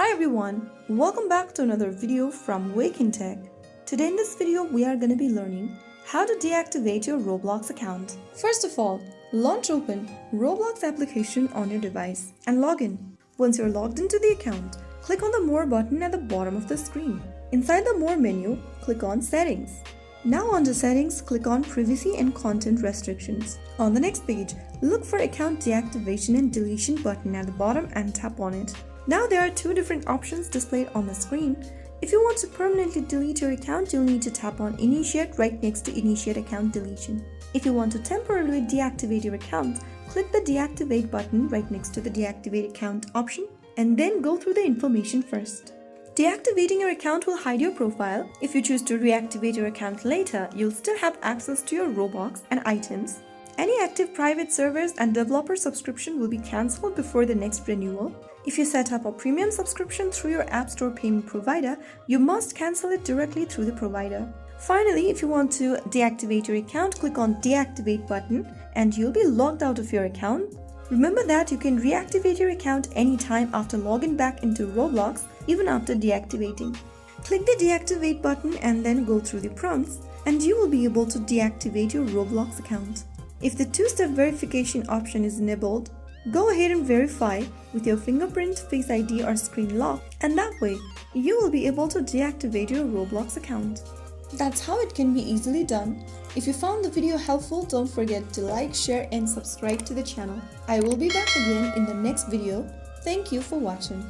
Hi everyone, welcome back to another video from Wake&Tech. Today in this video we are going to be learning how to deactivate your Roblox account. First of all, launch open Roblox application on your device and log in. Once you're logged into the account, click on the More button at the bottom of the screen. Inside the More menu, click on Settings. Now under Settings, click on Privacy and Content Restrictions. On the next page, look for Account Deactivation and Deletion button at the bottom and tap on it. Now there are two different options displayed on the screen. If you want to permanently delete your account, you'll need to tap on Initiate right next to Initiate Account Deletion. If you want to temporarily deactivate your account, click the Deactivate button right next to the Deactivate Account option and then go through the information first. Deactivating your account will hide your profile. If you choose to reactivate your account later, you'll still have access to your Roblox and items. Any active private servers and developer subscription will be cancelled before the next renewal. If you set up a premium subscription through your App Store payment provider, you must cancel it directly through the provider. Finally, if you want to deactivate your account, click on Deactivate button and you'll be logged out of your account. Remember that you can reactivate your account anytime after logging back into Roblox, even after deactivating. Click the Deactivate button and then go through the prompts and you will be able to deactivate your Roblox account. If the two-step verification option is enabled, go ahead and verify with your fingerprint, Face ID or screen lock, and that way you will be able to deactivate your Roblox account. That's how it can be easily done. If you found the video helpful, don't forget to like, share and subscribe to the channel. I will be back again in the next video. Thank you for watching.